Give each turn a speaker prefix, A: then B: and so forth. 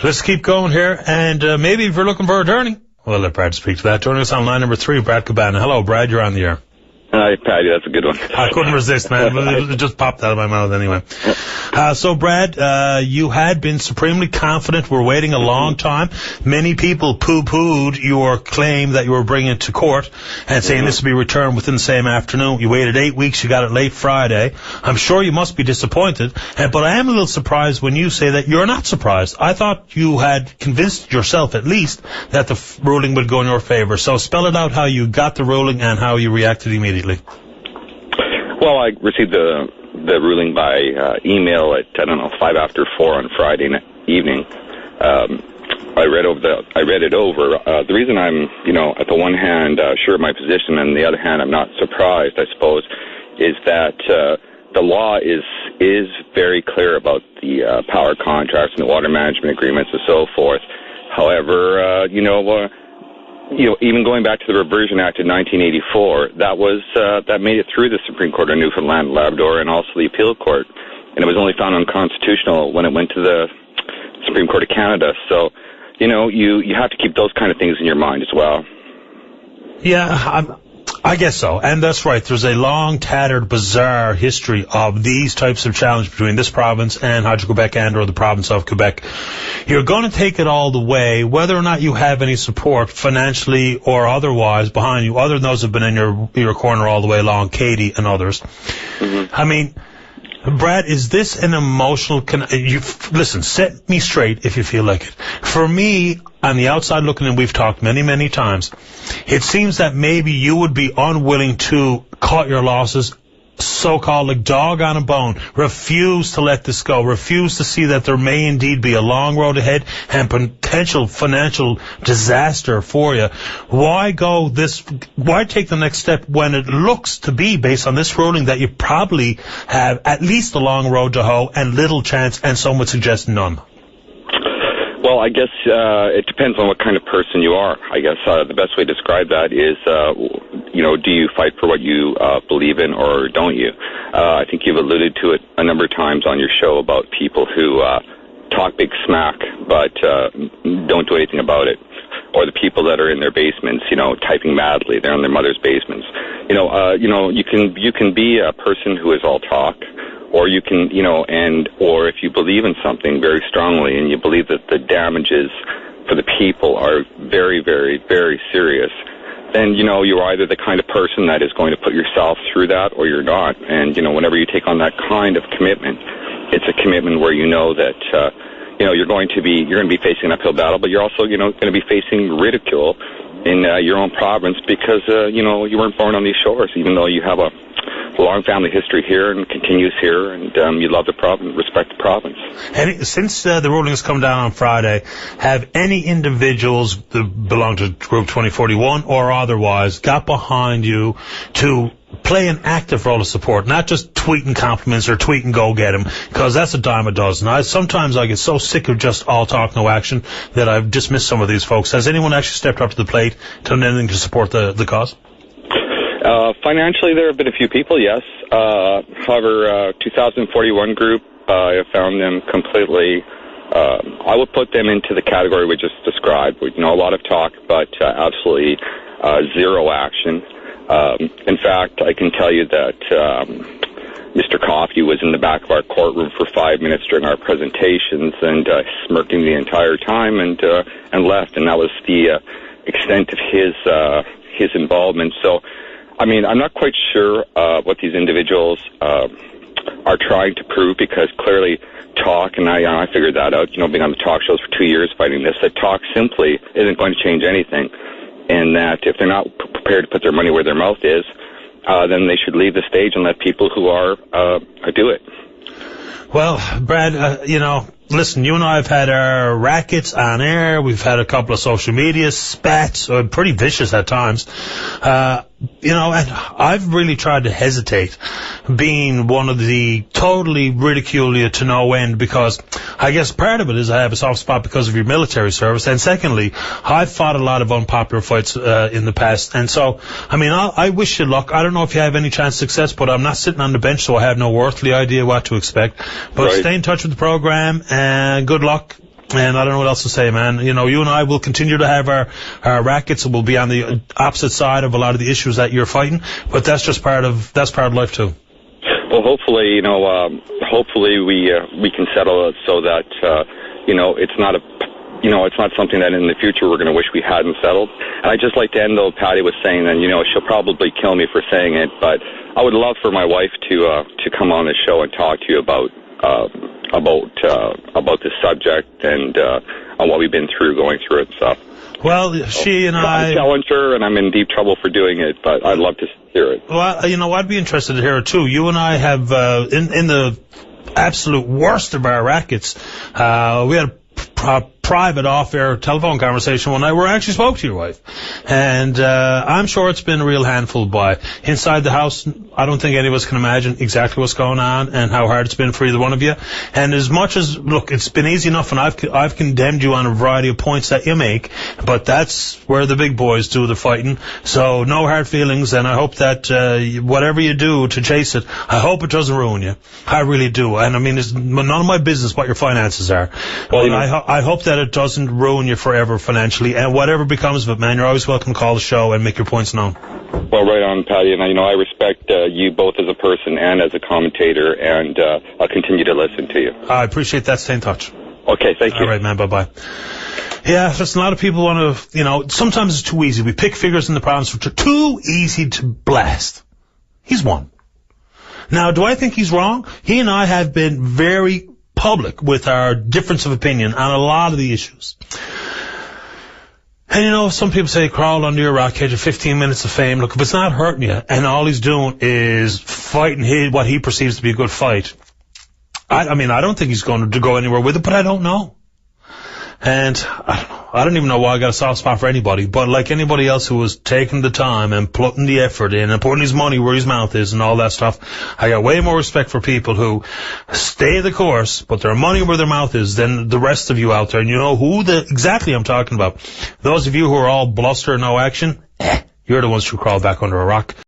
A: Let's keep going here, and maybe if you're looking for a attorney, well, let Brad speak to that. Joining us on line number 3, Brad Cabana. Hello, Brad, you're on the air.
B: Hi, Patty, that's a good one.
A: I couldn't resist, man. It just popped out of my mouth anyway. So, Brad, you had been supremely confident. We're waiting a long time. Many people poo-pooed your claim that you were bringing it to court and saying this would be returned within the same afternoon. You waited 8 weeks. You got it late Friday. I'm sure you must be disappointed. But I am a little surprised when you say that you're not surprised. I thought you had convinced yourself, at least, that the ruling would go in your favor. So spell it out how you got the ruling and how you reacted immediately.
B: Well, I received the ruling by email at 5 after 4 on Friday evening. I read it over. The reason I'm at the one hand sure of my position, and the other hand I'm not surprised, I suppose, is that the law is very clear about the power contracts and the water management agreements and so forth. However, even going back to the Reversion Act of 1984, that made it through the Supreme Court of Newfoundland and Labrador and also the Appeal Court, and it was only found unconstitutional when it went to the Supreme Court of Canada. So, you have to keep those kind of things in your mind as well.
A: Yeah, I guess so, and that's right. There's a long, tattered, bizarre history of these types of challenges between this province and Hydro-Quebec and or the province of Quebec. You're going to take it all the way, whether or not you have any support financially or otherwise behind you, other than those who have been in your corner all the way along, Katie and others. I mean, Brad, is this an emotional... listen, set me straight if you feel like it. For me, on the outside looking in, we've talked many, many times, it seems that maybe you would be unwilling to cut your losses, so-called like dog on a bone, refuse to let this go, refuse to see that there may indeed be a long road ahead and potential financial disaster for you. Why take the next step when it looks to be, based on this ruling, that you probably have at least a long road to hoe and little chance, and some would suggest none?
B: Well, I guess it depends on what kind of person you are. I guess the best way to describe that is, do you fight for what you believe in or don't you? I think you've alluded to it a number of times on your show about people who talk big smack but don't do anything about it, or the people that are in their basements, typing madly. They're in their mother's basements. You can be a person who is all talk. Or you can, or if you believe in something very strongly and you believe that the damages for the people are very, very, very serious, then, you're either the kind of person that is going to put yourself through that or you're not. And, whenever you take on that kind of commitment, it's a commitment where that, you're going to be facing an uphill battle, but you're also, going to be facing ridicule in your own province because, you weren't born on these shores, even though you have a long family history here and continues here, and you love the province, respect the province. And
A: since the ruling has come down on Friday, have any individuals that belong to Group 2041 or otherwise got behind you to play an active role of support, not just tweeting compliments or tweeting go get him, because that's a dime a dozen. Sometimes I get so sick of just all talk, no action, that I've dismissed some of these folks. Has anyone actually stepped up to the plate, done anything to support the cause?
B: Financially, there have been a few people, yes. However, 2041 group, I have found them completely, I would put them into the category we just described. A lot of talk, but absolutely zero action. In fact, I can tell you that Mr. Coffey was in the back of our courtroom for 5 minutes during our presentations and smirking the entire time and left, and that was the extent of his involvement. So, I'm not quite sure what these individuals are trying to prove, because clearly talk, and I figured that out, being on the talk shows for 2 years fighting this, that talk simply isn't going to change anything, and that if they're not prepared to put their money where their mouth is, then they should leave the stage and let people who are do it.
A: Well, Brad, listen, you and I have had our rackets on air. We've had a couple of social media spats, pretty vicious at times. And I've really tried to hesitate being one of the totally ridicule you to no end, because I guess part of it is I have a soft spot because of your military service, and secondly, I've fought a lot of unpopular fights in the past, and so, I wish you luck. I don't know if you have any chance of success, but I'm not sitting on the bench, so I have no earthly idea what to expect. But Stay in touch with the program, and good luck. And I don't know what else to say, man. You know, you and I will continue to have our rackets, and we'll be on the opposite side of a lot of the issues that you're fighting. But that's just part of life too.
B: Well, hopefully, you know, hopefully we can settle it so that you know, it's not something that in the future we're going to wish we hadn't settled. And I'd just like to end, though, Patty was saying, and you know, she'll probably kill me for saying it, but I would love for my wife to come on the show and talk to you about this subject and on what we've been through, going through it and stuff.
A: Well, she and I
B: challenge her, and I'm in deep trouble for doing it, but I'd love to hear it.
A: Well, you know, I'd be interested to hear it too. You and I have in the absolute worst of our rackets, we had a private off-air telephone conversation one night where I actually spoke to your wife. And I'm sure it's been a real handful, boy. Inside the house, I don't think any of us can imagine exactly what's going on and how hard it's been for either one of you. And as much as, look, it's been easy enough, and I've condemned you on a variety of points that you make, but that's where the big boys do the fighting. So no hard feelings, and I hope that whatever you do to chase it, I hope it doesn't ruin you. I really do. And I mean, it's none of my business what your finances are. Well, you know, I hope that it doesn't ruin you forever financially, and whatever becomes of it, man, you're always welcome to call the show and make your points known.
B: Well, right on, Patty, and you know, I respect you both as a person and as a commentator, and I'll continue to listen to you.
A: I appreciate that. Stay in touch.
B: Okay, thank you.
A: All right, man, bye-bye. Yeah, listen, a lot of people want to, you know, sometimes it's too easy. We pick figures in the province which are too easy to blast. He's one. Now, do I think he's wrong? He and I have been very public with our difference of opinion on a lot of the issues. And you know, some people say crawl under your rock cage of 15 minutes of fame. Look, if it's not hurting you and all he's doing is fighting what he perceives to be a good fight, I mean, I don't think he's going to go anywhere with it, but I don't know. And I don't even know why I got a soft spot for anybody, but like anybody else who was taking the time and putting the effort in and putting his money where his mouth is and all that stuff, I got way more respect for people who stay the course, put their money where their mouth is, than the rest of you out there. And you know who exactly I'm talking about. Those of you who are all bluster, no action, you're the ones who crawl back under a rock.